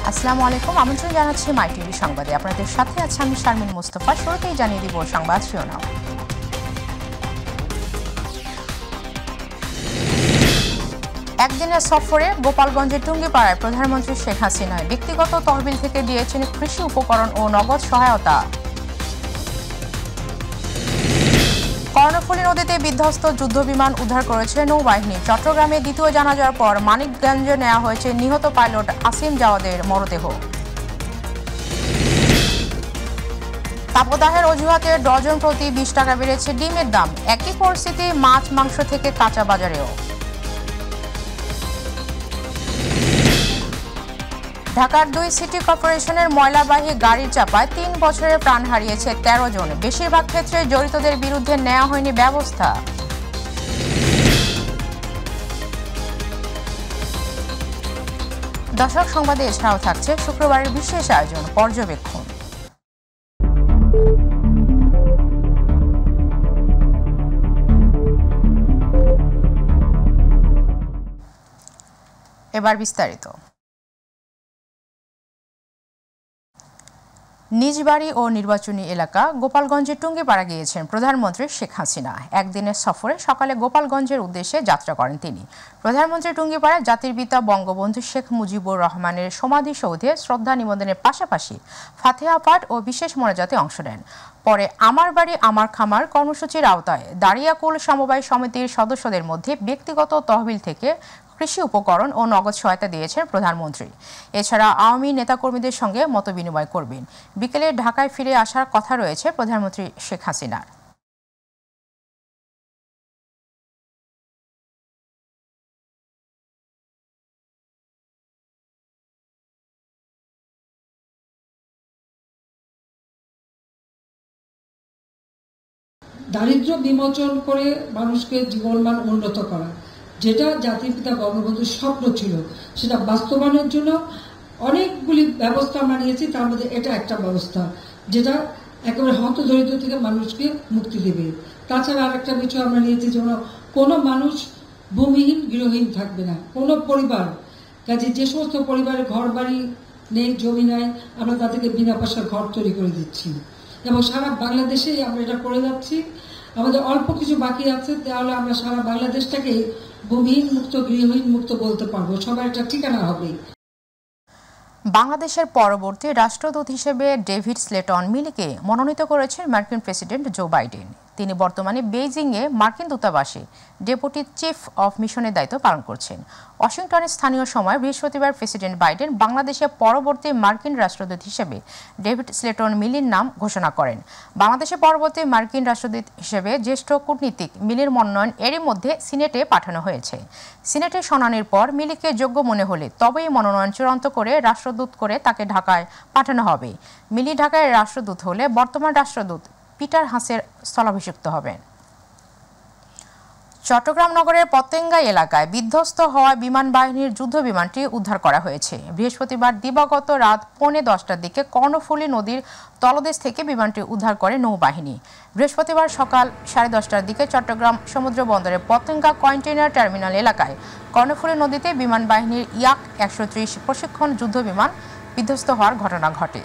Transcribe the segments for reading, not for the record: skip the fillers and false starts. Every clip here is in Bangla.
আসসালামু আলাইকুম, আমন্ত্রণ জানাচ্ছি মাই টিভি সংবাদে। আপনাদের সাথে আছে আমি শারমিন মুস্তফা। শুরুতেই জানিয়ে দিব সংবাদ শিরোনাম। একদিনের সফরে গোপালগঞ্জের টুঙ্গিপাড়ায় প্রধানমন্ত্রী শেখ হাসিনা ব্যক্তিগত তহবিল থেকে দিয়েছেন কৃষি উপকরণ ও নগদ সহায়তা। কর্ণফুলী নদীতে বিধ্বস্ত যুদ্ধবিমান উদ্ধার করেছে নৌবাহিনী। চট্টগ্রামে দ্বিতীয় জানাজার পর মানিকগঞ্জে নেওয়া হয়েছে নিহত পাইলট আসিম জাওয়াদের মরদেহ। তাপদাহের অজুহাতে ডজন প্রতি 20 টাকা বেড়েছে ডিমের দাম। একই পরিস্থিতি মাছ মাংস থেকে কাঁচা বাজারেও। ঢাকার 2 সিটি কর্পোরেশনের ময়লাবাহী গাড়ির চাপায় 3 বছরে প্রাণ হারিয়েছে 13 জন। বেশিরভাগ ক্ষেত্রে জড়িতদের বিরুদ্ধে নেওয়া হয়নি ব্যবস্থা। দর্শক, সংবাদে এছাড়াও থাকছে শুক্রবারের বিশেষ আয়োজন পর্যবেক্ষণ। এবার বিস্তারিত। নিজ বাড়ি ও নির্বাচনী এলাকা গোপালগঞ্জের টুঙ্গিপাড়া গিয়েছেন প্রধানমন্ত্রী শেখ হাসিনা। একদিনের সফরে সকালে গোপালগঞ্জের উদ্দেশ্যে যাত্রা করেন তিনি। প্রধানমন্ত্রী টুঙ্গিপাড়ায় জাতির পিতা বঙ্গবন্ধু শেখ মুজিবুর রহমানের সমাধিসৌধে শ্রদ্ধা নিবেদনের পাশাপাশি ফাতিহা পাঠ ও বিশেষ মোনাজাতে অংশ নেন। পরে আমার বাড়ি আমার খামার কর্মসূচির আওতায় দাঁড়িয়াকুল সমবায় সমিতির সদস্যদের মধ্যে ব্যক্তিগত তহবিল থেকে কৃষি উপকরণ ও নগদ সহায়তা দিয়েছেন প্রধানমন্ত্রী। এছাড়া আওয়ামী নেতাকর্মীদের সঙ্গে মতবিনিময় করবেন। বিকেলে ঢাকায় ফিরে আসার কথা রয়েছে প্রধানমন্ত্রী শেখ হাসিনার। দারিদ্র্য বিমোচন করে মানুষকে জীবনমান উন্নত করা, যেটা জাতির পিতা বঙ্গবন্ধুর স্বপ্ন ছিল, সেটা বাস্তবায়নের জন্য অনেকগুলি ব্যবস্থা আমরা নিয়েছি। তার মধ্যে এটা একটা ব্যবস্থা, যেটা একেবারে হতদরিদ্র থেকে মানুষকে মুক্তি দেবে। তাছাড়া আর একটা বিষয় আমরা নিয়েছি, যেমন কোনো মানুষ ভূমিহীন গৃহহীন থাকবে না, কোনো পরিবার। কাজে যে সমস্ত পরিবারের ঘর বাড়ি নেই, জমি নাই, আমরা তাদেরকে বিনা পয়সার ঘর তৈরি করে দিচ্ছি এবং সারা বাংলাদেশেই আমরা এটা করে যাচ্ছি। আমাদের অল্প কিছু বাকি আছে, তাহলে আমরা সারা বাংলাদেশটাকে ভূমিহীন মুক্ত গৃহহীন মুক্ত বলতে পারবো, সবার একটা ঠিকানা হবে। বাংলাদেশের পরবর্তী রাষ্ট্রদূত হিসেবে ডেভিড স্লেটন মিলিকে মনোনীত করেছেন মার্কিন প্রেসিডেন্ট জো বাইডেন। তিনি বর্তমানে বেইজিংয়ে মার্কিন দূতাবাসে ডেপুটি চিফ অফ মিশনের দায়িত্ব পালন করছেন। ওয়াশিংটনে স্থানীয় সময় বৃহস্পতিবার প্রেসিডেন্ট বাইডেন বাংলাদেশের পরবর্তী মার্কিন রাষ্ট্রদূত হিসেবে ডেভিড স্লেটন মিলির নাম ঘোষণা করেন। বাংলাদেশের পরবর্তী মার্কিন রাষ্ট্রদূত হিসেবে জ্যেষ্ঠ কূটনীতিক মিলির মনোনয়ন এরই মধ্যে সিনেটে পাঠানো হয়েছে। সিনেটে শুনানির পর মিলিকে যোগ্য মনে হলে তবেই মনোনয়ন চূড়ান্ত করে রাষ্ট্রদূত করে তাকে ঢাকায় পাঠানো হবে। মিলি ঢাকায় রাষ্ট্রদূত হলে বর্তমান রাষ্ট্রদূত পিটার হাসের স্থলাভিষিক্ত হবেন। চট্টগ্রাম নগরের পতেঙ্গা এলাকায় বিধ্বস্ত হওয়া বিমান বাহিনীর যুদ্ধ বিমানটি উদ্ধার করা হয়েছে। বৃহস্পতিবার দিবাগত রাত 9:45টার দিকে কর্ণফুলী নদীর তলদেশ থেকে বিমানটি উদ্ধার করে নৌবাহিনী। বৃহস্পতিবার সকাল 10:30টার দিকে চট্টগ্রাম সমুদ্র বন্দরের পতেঙ্গা কন্টেইনার টার্মিনাল এলাকায় কর্ণফুলী নদীতে বিমান বাহিনীর ইয়াক 130 প্রশিক্ষণ যুদ্ধ বিমান বিধ্বস্ত হওয়ার ঘটনা ঘটে।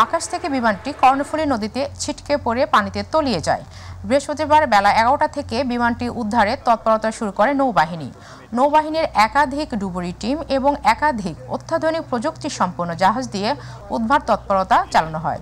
আকাশ থেকে বিমানটি কর্ণফুলী নদীতে ছিটকে পড়ে পানিতে তলিয়ে যায়। বৃহস্পতিবার বেলা 11টা থেকে বিমানটি উদ্ধারে তৎপরতা শুরু করে নৌবাহিনী। নৌবাহিনীর একাধিক ডুবুরি টিম এবং একাধিক অত্যাধুনিক প্রযুক্তি সম্পন্ন জাহাজ দিয়ে উদ্ধার তৎপরতা চালানো হয়।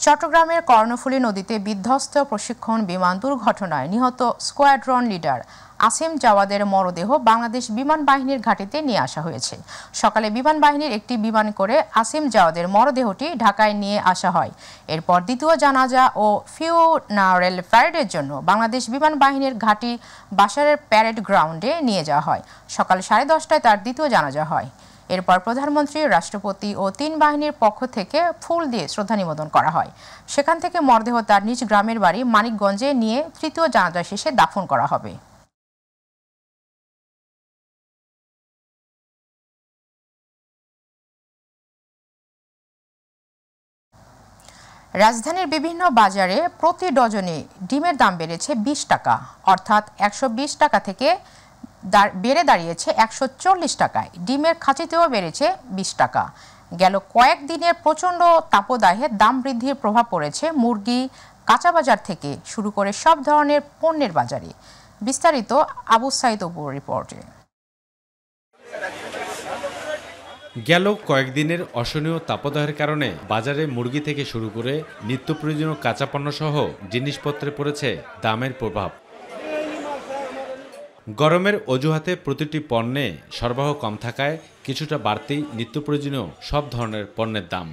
চট্টগ্রামের কর্ণফুলী নদীতে বিধ্বস্ত প্রশিক্ষণ বিমান দুর্ঘটনায় নিহত স্কোয়াড্রন লিডার আসিম জাওয়াদের মরদেহ বাংলাদেশ বিমান বাহিনীর ঘাঁটিতে নিয়ে আসা হয়েছে। সকালে বিমান বাহিনীর একটি বিমান করে আসিম জাওয়াদের মরদেহটি ঢাকায় নিয়ে আসা হয়। এরপর দ্বিতীয় জানাজা ও ফিউনারেল প্যারেডের জন্য বাংলাদেশ বিমান বাহিনীর ঘাঁটি বাসারের প্যারেড গ্রাউন্ডে নিয়ে যাওয়া হয়। সকাল 10:30টায় তার দ্বিতীয় জানাজা হয়। এরপর প্রধানমন্ত্রী, রাষ্ট্রপতি ও 3 বাহিনীর পক্ষ থেকে ফুল দিয়ে শ্রদ্ধা নিবেদন করা হয়। সেখান থেকে মরদেহ তার নিজ গ্রামের বাড়ি মানিকগঞ্জে নিয়ে তৃতীয় জানাজা শেষে দাফন করা হবে। রাজধানীর বিভিন্ন বাজারে প্রতি ডজনে ডিমের দাম বেড়েছে 20 টাকা, অর্থাৎ 120 টাকা থেকে বেড়ে দাঁড়িয়েছে 140 টাকায়। ডিমের খাঁচিতেও বেড়েছে 20 টাকা। গেল কয়েকদিনের প্রচণ্ড তাপদাহে দাম বৃদ্ধির প্রভাব পড়েছে মুরগি, কাঁচা বাজার থেকে শুরু করে সব ধরনের পণ্যের বাজারে। বিস্তারিত আবু সাইদ অপুর রিপোর্টে। গেল কয়েকদিনের অসহনীয় তাপদাহের কারণে বাজারে মুরগি থেকে শুরু করে নিত্য প্রয়োজনীয় কাঁচা পণ্য সহ জিনিসপত্রে পড়েছে দামের প্রভাব। গরমের অজুহাতে প্রতিটি পণ্যে সরবরাহ কম থাকায় কিছুটা বাড়তি নিত্য প্রয়োজনীয় সব ধরনের পণ্যের দাম।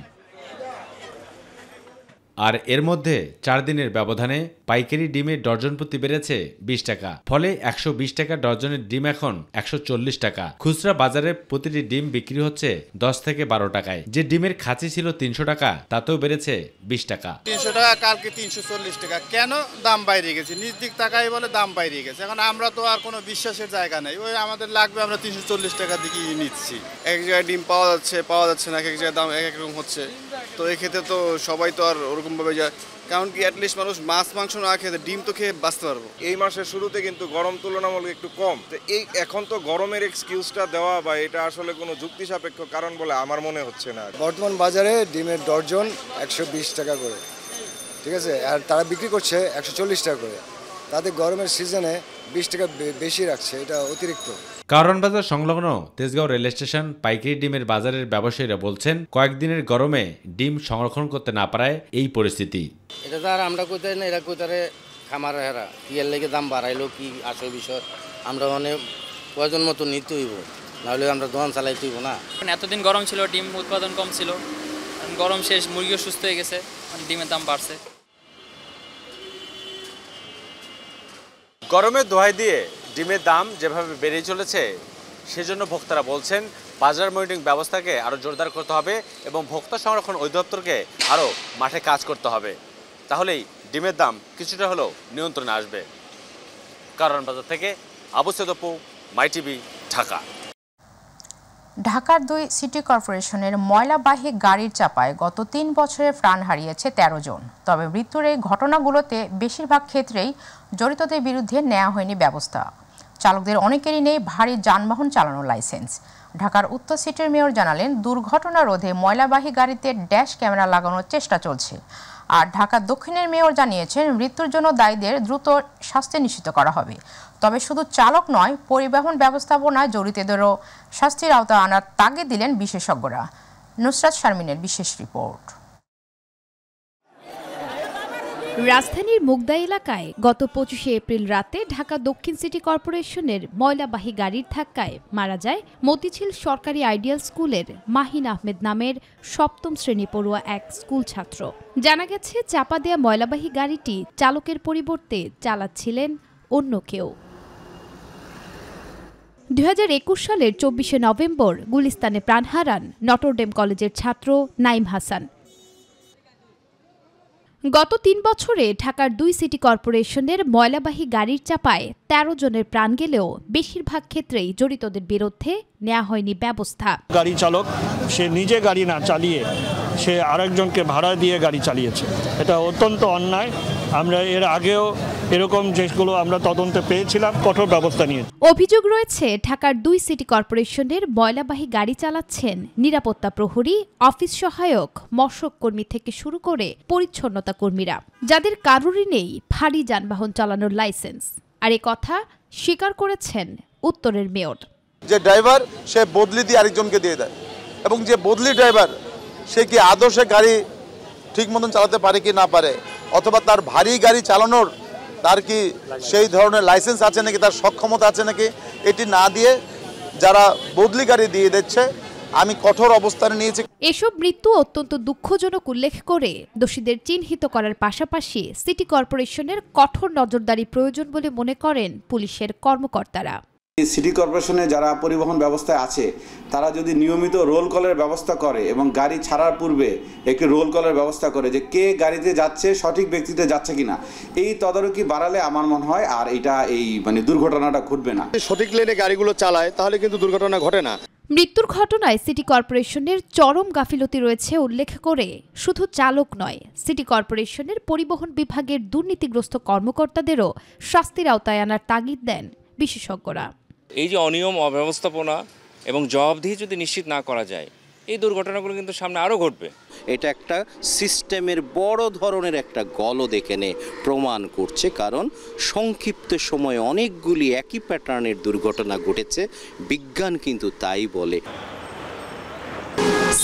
আর এর মধ্যে 4 দিনের ব্যবধানে পাইকারি ডিমের ডর্জন প্রতি বেড়েছে 20 টাকা। ফলে 120 টাকা ডর্জনের ডিম এখন 140 টাকা। খুচরা বাজারে প্রতিটি ডিম বিক্রি হচ্ছে 10 থেকে 12 টাকায়। যে ডিমের খাঁচি ছিল 300 টাকা তাতেও বেড়েছে 20 টাকা। 300 টাকা কালকে 340 টাকা। কেন? দাম বাইরে গেছে, নিজ দিক তাকাই বলে দাম বাইরে গেছে। এখন আমরা তো আর কোনো বিশ্বাসের জায়গা নেই, ওই আমাদের লাগবে, আমরা 340 টাকা দিকে নিচ্ছি। এক জায়গায় ডিম পাওয়া যাচ্ছে না, এক জায়গায় দাম এক এক রকম হচ্ছে। তো এক্ষেত্রে তো সবাই তো আর ওরকমভাবে যায়, কারণ কি অ্যাটলিস্ট মানুষ মাছ মাংস না খেয়ে ডিম তো খেয়ে বাঁচতে পারবো। এই মাসের শুরুতে কিন্তু গরম তুলনামূলক একটু কম, তো এই এখন তো গরমের এক্সকিউজটা দেওয়া বা এটা আসলে কোনো যুক্তি সাপেক্ষ কারণ বলে আমার মনে হচ্ছে না। বর্তমান বাজারে ডিমের ডর্জন 120 টাকা করে, ঠিক আছে, আর তারা বিক্রি করছে 140 টাকা করে। তাদের গরমের সিজনে 20 টাকা বেশি রাখছে, এটা অতিরিক্ত। কারণ বাজার সংলগ্ন তেজগাঁও রেল স্টেশন পাইকারি ডিমের বাজারের ব্যবসায়ীরা বলছেন, কয়েকদিনের গরমে ডিম সংরক্ষণ করতে না পারায় এই পরিস্থিতি। এটা তো আর আমরা কোথায় না, এরা কোথায় খামার হেরা কি এর লেগে দাম বাড়াইলো কি আসল বিষয়, আমরা অনেক প্রয়োজন মতো নিতে হইব, নাহলে আমরা দোকান চালাইতে হইব না। এতদিন গরম ছিল, ডিম উৎপাদন কম ছিল, গরম শেষ, মুরগিও সুস্থ হয়ে গেছে, ডিমের দাম বাড়ছে। গরমের দোহাই দিয়ে ডিমের দাম যেভাবে বেড়ে চলেছে, সেজন্য ভোক্তারা বলছেন বাজার মনিটরিং ব্যবস্থাকে আরও জোরদার করতে হবে এবং ভোক্তা সংরক্ষণ অধিদপ্তরকে আরও মাঠে কাজ করতে হবে। তাহলেই ডিমের দাম কিছুটা হলেও নিয়ন্ত্রণে আসবে। কারণ বাজার থেকে আবু সাইদ অপু, মাই টিভি, ঢাকা। ঢাকার 2 সিটি কর্পোরেশনের ময়লাবাহী গাড়ির চাপায় গত 3 বছরে প্রাণ হারিয়েছে 13 জন। তবে মৃত্যুর এই ঘটনাগুলোতে বেশিরভাগ ক্ষেত্রেই জড়িতদের বিরুদ্ধে নেওয়া হয়নি ব্যবস্থা। চালকদের অনেকেরই নেই ভারী যানবাহন চালানোর লাইসেন্স। ঢাকার উত্তর সিটির মেয়র জানালেন, দুর্ঘটনা রোধে ময়লাবাহী গাড়িতে ড্যাশ ক্যামেরা লাগানোর চেষ্টা চলছে। আর ঢাকা দক্ষিণের মেয়র জানিয়েছেন, মৃত্যুর জন্য দায়ীদের দ্রুত শাস্তি নিশ্চিত করা হবে। তবে শুধু চালক নয়, পরিবহন ব্যবস্থাপনায় জড়িতদেরও শাস্তির আওতা আনার তাগিদ দিলেন বিশেষজ্ঞরা। নুসরাত শারমিনের বিশেষ রিপোর্ট। রাজধানীর মুগদা এলাকায় গত 25শে এপ্রিল রাতে ঢাকা দক্ষিণ সিটি কর্পোরেশনের ময়লাবাহী গাড়ির ধাক্কায় মারা যায় মতিঝিল সরকারি আইডিয়াল স্কুলের মাহিন আহমেদ নামের 7ম শ্রেণী পড়ুয়া এক স্কুল ছাত্র। জানা গেছে, চাপা দেয়া ময়লাবাহী গাড়িটি চালকের পরিবর্তে চালাচ্ছিলেন অন্য কেউ। 2021 সালের 24শে নভেম্বর গুলিস্তানে প্রাণ হারান নটরডেম কলেজের ছাত্র নাইম হাসান। গত 3 বছরে ঢাকার 2 সিটি কর্পোরেশনের ময়লাবাহী গাড়ির চাপায় 13 জনের প্রাণ গেলেও বেশিরভাগ ক্ষেত্রেই জড়িতদের বিরুদ্ধে নেওয়া হয়নি ব্যবস্থা। গাড়ি চালক সে নিজে গাড়ি না চালিয়ে সে আরেকজনকে ভাড়া দিয়ে গাড়ি চালিয়েছে, এটা অত্যন্ত অন্যায়। আমরা এর আগেও এরকম যেগুলো আমরা তদন্তে পেয়েছিলাম, কঠোর ব্যবস্থা নিয়েছি। অভিযোগ রয়েছে, ঢাকার 2 সিটি কর্পোরেশনের ময়লাবাহী গাড়ি চালাচ্ছেন নিরাপত্তা প্রহরী, অফিস সহায়ক, মশক কর্মী থেকে শুরু করে পরিচ্ছন্নতা কর্মীরা, যাদের কারোরই নেই ভারী যানবাহন চালানোর লাইসেন্স। আর এ কথা স্বীকার করেছেন উত্তরের মেয়র। যে ড্রাইভার সে বদলি দিয়ে আরেকজনকে দিয়ে দেয়, এবং যে বদলি ড্রাইভার সে কি আদর্শে গাড়ি ঠিক মতন চালাতে পারে কি না পারে, অথবা তার ভারী গাড়ি চালানোর তার কি সেই ধরনের লাইসেন্স আছে নাকি, তার সক্ষমতা আছে নাকি, এটি না দিয়ে যারা বদলি গাড়ি দিয়ে দিচ্ছে, আমি কঠোর অবস্থানে নিয়েছি। এসব মৃত্যু অত্যন্ত দুঃখজনক উল্লেখ করে দোষীদের চিহ্নিত করার পাশাপাশি সিটি কর্পোরেশনের কঠোর নজরদারি প্রয়োজন বলে মনে করেন পুলিশের কর্মকর্তারা। সিটি কর্পোরেশনে যারা পরিবহন ব্যবস্থায় আছে তারা যদি নিয়মিত রোল কলের ব্যবস্থা করে এবং গাড়ি ছাড়ার পূর্বে একটি রোল কলের ব্যবস্থা করে যে কে গাড়িতে যাচ্ছে, সঠিক ব্যক্তিতে যাচ্ছে কিনা, এই তদারকি বাড়ালে আমার মনে হয় আর এটা এই দুর্ঘটনাটা ঘটবে না। সঠিক লেনে গাড়িগুলো চালায় তাহলে কিন্তু দুর্ঘটনা ঘটে না। মৃত্যুর ঘটনায় সিটি কর্পোরেশনের চরম গাফিলতি রয়েছে উল্লেখ করে শুধু চালক নয়, সিটি কর্পোরেশনের পরিবহন বিভাগের দুর্নীতিগ্রস্ত কর্মকর্তাদেরও শাস্তির আওতায় আনার তাগিদ দেন বিশেষজ্ঞরা। এই যে অনিয়ম, অব্যবস্থাপনা এবং জবাবদিহি যদি নিশ্চিত না করা যায়, এই দুর্ঘটনাগুলো কিন্তু সামনে আরও ঘটবে। এটা একটা সিস্টেমের বড় ধরনের একটা গলদ এখানে প্রমাণ করছে, কারণ সংক্ষিপ্ত সময়ে অনেকগুলি একই প্যাটার্নের দুর্ঘটনা ঘটেছে। বিজ্ঞান কিন্তু তাই বলে।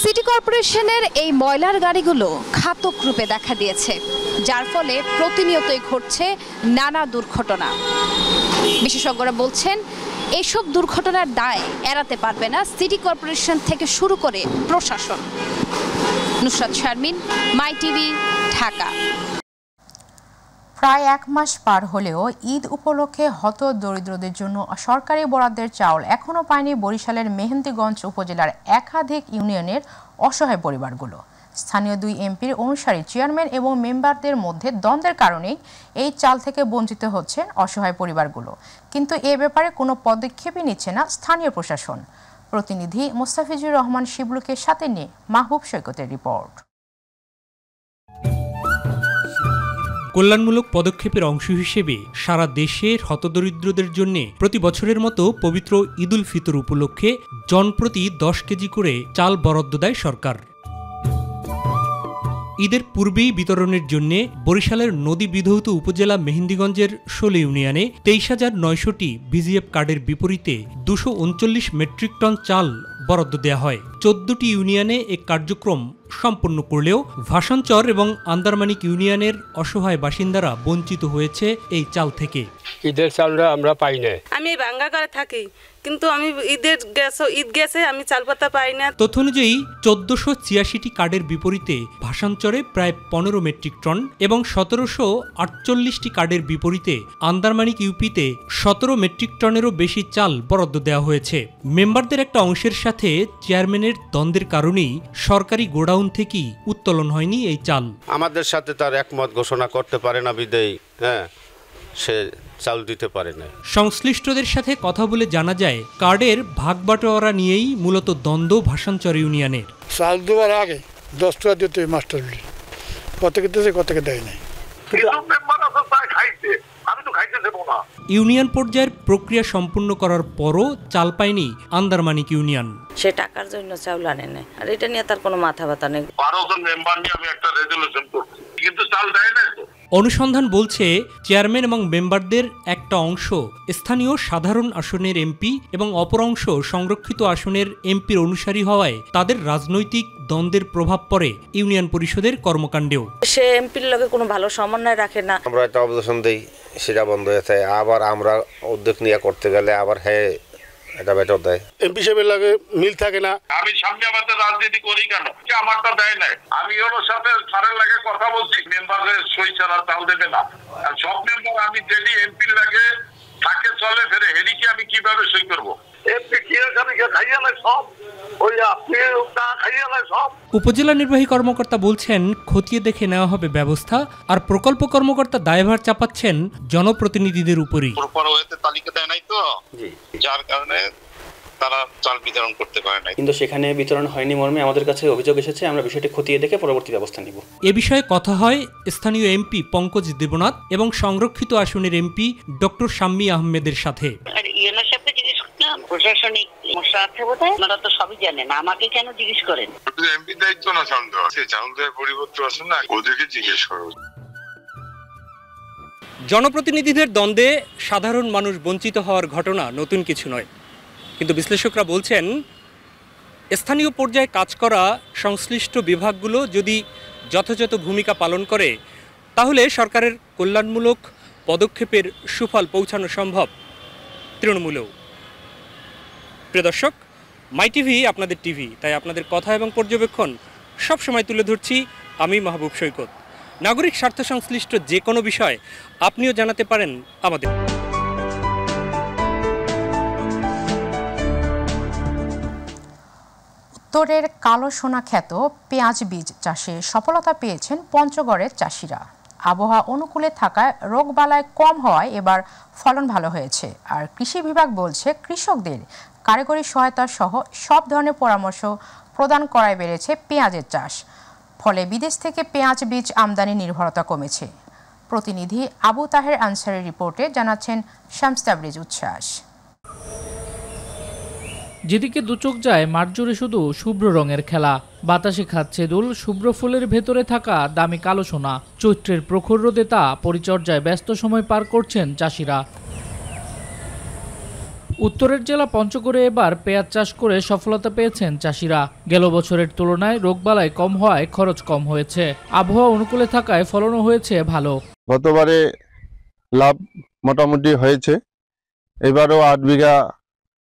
সিটি কর্পোরেশনের এই ময়লার গাড়িগুলো ঘাতক রূপে দেখা দিয়েছে, যার ফলে প্রতিনিয়তই ঘটছে নানা দুর্ঘটনা। বিশেষজ্ঞরা বলছেন এসব দুর্ঘটনার দায় এড়াতে পারবে না সিটি কর্পোরেশন থেকে শুরু করে প্রশাসন। নুসরাত শারমিন, মাই টিভি, ঢাকা। প্রায় 1 মাস পার হলেও ঈদ উপলক্ষে হতদরিদ্রদের জন্য সরকারি বরাদ্দের চাউল এখনও পায়নি বরিশালের মেহেন্দিগঞ্জ উপজেলার একাধিক ইউনিয়নের অসহায় পরিবারগুলো। স্থানীয় 2 এমপির অনুসারী চেয়ারম্যান এবং মেম্বারদের মধ্যে দ্বন্দ্বের কারণেই এই চাল থেকে বঞ্চিত হচ্ছেন অসহায় পরিবারগুলো, কিন্তু এ ব্যাপারে কোনো পদক্ষেপই নিচ্ছে না স্থানীয় প্রশাসন। প্রতিনিধি মোস্তাফিজুর রহমান শিবলুকে সাথে নিয়ে মাহবুব সৈকতের রিপোর্ট। কল্যাণমূলক পদক্ষেপের অংশ হিসেবে সারা দেশের হতদরিদ্রদের জন্য প্রতি বছরের মতো পবিত্র ঈদ উল ফিতর উপলক্ষে জনপ্রতি 10 কেজি করে চাল বরাদ্দ দেয় সরকার। ঈদের পূর্বেই বিতরণের জন্য বরিশালের নদী বিধৌত উপজেলা মেহেন্দিগঞ্জের 16 ইউনিয়নে 23,900টি বিজিএফ কার্ডের বিপরীতে 239 মেট্রিক টন চাল বরাদ্দ দেওয়া হয়। 14টি ইউনিয়নে এ কার্যক্রম সম্পন্ন করলেও ভাসানচর এবং আন্দারমানিক ইউনিয়নের অসহায় বাসিন্দারা বঞ্চিত হয়েছে এই চাল থেকে। ঈদের চালটা আমরা পাই না। আমি ভাঙ্গা করে থাকি, কিন্তু আমি ঈদ গেছে আমি চাল পাতা পাই না। তথ্য অনুযায়ী 1486টি কার্ডের বিপরীতে ভাসানচরে প্রায় 15 মেট্রিক টন এবং 1748টি কার্ডের বিপরীতে আন্দারমানিক ইউপিতে 17 মেট্রিক টনেরও বেশি চাল বরাদ্দ দেওয়া হয়েছে। মেম্বারদের একটা অংশের সাথে চেয়ারম্যানের দ্বন্দ্বের কারণেই সরকারি গোডাউন থেকেই উত্তোলন হয়নি এই চাল। আমাদের সাথে তার একমত ঘোষণা করতে পারে না বিদেয়ী, সে চাল দিতে পারে না। সংশ্লিষ্টদের সাথে কথা বলে জানা যায় কার্ডের ভাগবাটোয়ারা নিয়েই মূলত দ্বন্দ্ব ভাসানচর ইউনিয়নের। চাল দেওয়ার আগে 10 টাকা দিতে মাস্টার কতকে দিয়েছে কতকে দেয় নাই। ইউনিয়ন পর্যায়ের প্রক্রিয়া সম্পূর্ণ করার পরও চাল পায়নি আন্দারমানিক ইউনিয়ন। সে টাকার জন্য চাউল আনে না, আর এটা নিয়ে তার কোনো মাথা ব্যথা নেই। 12 জন মেম্বার নিয়ে আমি একটা রেজুলেশন করছি, কিন্তু চাল দেয় না। অনুসন্ধান বলছে চেয়ারম্যান এবং মেম্বারদের একটা অংশ স্থানীয় সাধারণ আসনের এমপি এবং অপর অংশ সংরক্ষিত আসনের এমপির অনুসারী হওয়ায় তাদের রাজনৈতিক দ্বন্দ্বের প্রভাব পড়ে ইউনিয়ন পরিষদের কর্মকাণ্ডেও। সে এমপির লগে কোনো ভালো সমন্বয় রাখে না। আমরা একটা অবজেকশন দেই, সেটা বন্ধ হয়ে যায়, আবার আমরা উদ্যোগ নিয়ে করতে গেলে আবার এটা বেটার দেয়। এমপি সাহেবের লাগে মিল থাকে না। আমি সামনে আমাদের রাজনীতি করি কেন, আমারটা দেয় নাই। আমি ওর সাথে স্যারের লাগে কথা বলছি, মেম্বারের সই ছাড়া চাল দেবে না। আর সব মেম্বার আমি যদি এমপির লাগে থাকে চলে ফেরে হেরিকে আমি কিভাবে সই করবো? এমপি কি খাইয়া নাই সব, ওই আপনি খাইয়া নাই সব। উপজেলা নির্বাহী কর্মকর্তা বলছেন খতিয়ে দেখে নেওয়া হবে ব্যবস্থা, আর প্রকল্প কর্মকর্তা দায়ভার চাপাচ্ছেন জনপ্রতিনিধিদের উপরই। তালিকা দেয় নাই তো, যার কারণে তারা চাল বিতরণ করতে পারে না। কিন্তু সেখানে বিতরণ হয়নি মর্মে আমাদের কাছে অভিযোগ এসেছে, আমরা বিষয়টি খতিয়ে দেখে পরবর্তী ব্যবস্থা নিব। এ বিষয়ে কথা হয় স্থানীয় এমপি পঙ্কজ দেবনাথ এবং সংরক্ষিত আসনের এমপি ডক্টর শাম্মী আহমেদের সাথে। প্রশাসনিক সমস্যা আছে বোধহয়, আপনারা তো সবই জানেন, আমাকে কেন জিজ্ঞেস করেন? এমপি দায়িত্ব না চাল দেওয়া, সেই চাল দেওয়ার পরিবর্তন আছে না, ওদেরকে জিজ্ঞেস করো। জনপ্রতিনিধিদের দ্বন্দ্বে সাধারণ মানুষ বঞ্চিত হওয়ার ঘটনা নতুন কিছু নয়, কিন্তু বিশ্লেষকরা বলছেন স্থানীয় পর্যায়ে কাজ করা সংশ্লিষ্ট বিভাগগুলো যদি যথাযথ ভূমিকা পালন করে তাহলে সরকারের কল্যাণমূলক পদক্ষেপের সুফল পৌঁছানো সম্ভব তৃণমূলেও। প্রিয় দর্শক, মাই টিভি আপনাদের টিভি, তাই আপনাদের কথা এবং পর্যবেক্ষণ সবসময় তুলে ধরছি আমি মাহবুব সৈকত। নাগরিক স্বার্থ সংশ্লিষ্ট যে কোনো বিষয় আপনিও জানাতে পারেন আমাদের। উত্তরের কালো সোনা খ্যাত পেঁয়াজ বীজ চাষে সফলতা পেয়েছেন পঞ্চগড়ের চাষিরা। আবহাওয়া অনুকূলে থাকায় রোগবালাই কম হওয়ায় এবার ফলন ভালো হয়েছে। আর কৃষি বিভাগ বলছে কৃষকদের কারিগরি সহায়তা সহ সব ধরনের পরামর্শ প্রদান করায় বেড়েছে পেঁয়াজের চাষ। ফলে বিদেশ থেকে পেঁয়াজ বীজ আমদানি নির্ভরতা কমেছে। প্রতিনিধি আবু তাহের আনসারী রিপোর্টে জানাচ্ছেন শামস তাবরিজ উচ্ছ্বাস। যেদিকে দুচোখ যায় মাঠ জুড়ে শুধু শুভ্র রঙের খেলা, বাতাসে খাচ্ছে দোল শুভ্র ফুলের ভেতরে থাকা দামি কালো সোনা। চৈত্রের প্রখর রোদে তা পরিচর্যায় ব্যস্ত সময় পার করছেন চাষিরা। উত্তরের জেলা পঞ্চগড়ে এবার পেঁয়াজ চাষ করে সফলতা পেয়েছেন চাষিরা। গেল বছরের তুলনায় রোগবালাই কম হওয়ায় খরচ কম হয়েছে। আবহাওয়া অনুকূলে থাকায় ফলনও হয়েছে ভালো। গতবারে লাভ মোটামুটি হয়েছে, এবারও 8 বিঘা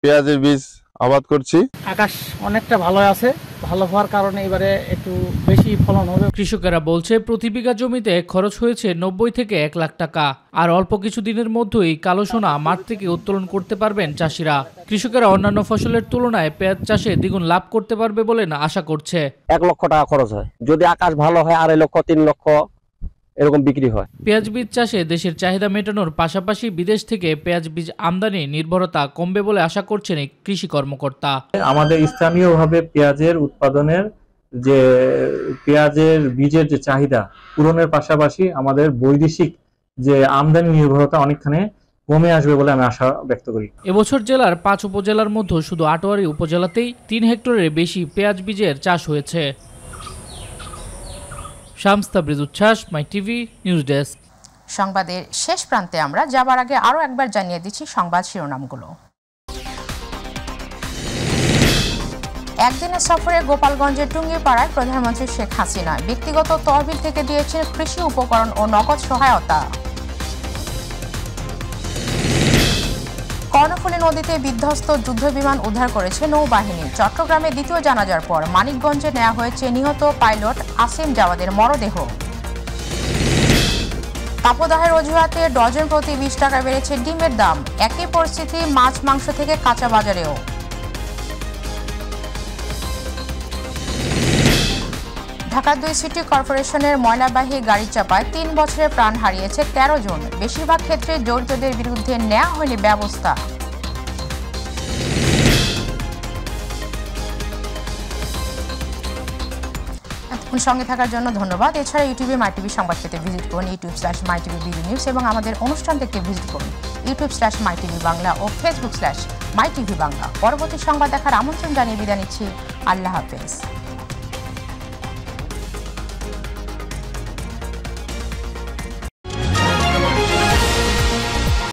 পেঁয়াজের বীজ আবাদ করছি। আকাশ অনেকটা ভালো আছে, ভালো হওয়ার কারণে এবারে একটু বেশি ফলন হবে। কৃষকেরা বলছে প্রতি বিঘা জমিতে খরচ হয়েছে 90 থেকে 1 লাখ টাকা। আর অল্প কিছু দিনের মধ্যেই কালো সোনা মাঠ থেকে উত্তোলন করতে পারবেন চাষিরা। কৃষকেরা অন্যান্য ফসলের তুলনায় পেঁয়াজ চাষে দ্বিগুণ লাভ করতে পারবে বলে আশা করছে। 1 লক্ষ টাকা খরচ হয়, যদি আকাশ ভালো হয় 2.5 লক্ষ 3 লক্ষ এরকম বিক্রি হয়। পেঁয়াজ বীজ চাষে দেশের চাহিদা মেটানোর পাশাপাশি বিদেশ থেকে পেঁয়াজ বীজ আমদানি নির্ভরতা কমবে বলে আশা করছেন এই কৃষি কর্মকর্তা। আমাদের স্থানীয়ভাবে পেঁয়াজের উৎপাদনের যে পেঁয়াজের বীজের যে চাহিদা পূরণের পাশাপাশি আমাদের বৈদেশিক যে আমদানি নির্ভরতা অনেকখানি কমে আসবে বলে আমি আশা ব্যক্ত করি। এবছর জেলার 5 উপজেলার মধ্যে শুধু আটোয়ারী উপজেলাতেই 3 হেক্টরের বেশি পেঁয়াজ বীজের চাষ হয়েছে। শামস তাবরিজ উচ্ছ্বাস, মাই টিভি নিউজ ডেস্ক। সংবাদের শেষ প্রান্তে আমরা যাবার আগে আরও একবার জানিয়ে দিচ্ছি সংবাদ শিরোনামগুলো। একদিনের সফরে গোপালগঞ্জের টুঙ্গিপাড়ায় প্রধানমন্ত্রী শেখ হাসিনা ব্যক্তিগত তহবিল থেকে দিয়েছেন কৃষি উপকরণ ও নগদ সহায়তা। কর্ণফুলী নদীতে বিধ্বস্ত যুদ্ধবিমান উদ্ধার করেছে নৌবাহিনী। চট্টগ্রামে দ্বিতীয় জানাজার পর মানিকগঞ্জে নেওয়া হয়েছে নিহত পাইলট আসিম জাওয়াদের মরদেহ। তাপদাহের অজুহাতে ডজন প্রতি 20 টাকা বেড়েছে ডিমের দাম। একই পরিস্থিতি মাছ মাংস থেকে কাঁচা বাজারেও। ঢাকা 2 সিটি কর্পোরেশনের ময়লাবাহী গাড়ি চাপায় 3 বছরে প্রাণ হারিয়েছে 13 জন। বেশিরভাগ ক্ষেত্রে জড়িতদের বিরুদ্ধে নেওয়া হয়নি ব্যবস্থা। এতক্ষণ সঙ্গে থাকার জন্য ধন্যবাদ। এছাড়া ইউটিউবে মাই টিভি সংবাদ পেতে ভিজিট করুন youtube/mytvbdnews এবং আমাদের অনুষ্ঠান দেখতে ভিজিট করুন youtube/mytvবাংলা ও facebook/mytvবাংলা। পরবর্তী সংবাদ দেখার আমন্ত্রণ জানিয়ে বিদায় নিচ্ছি। আল্লাহ হাফেজ।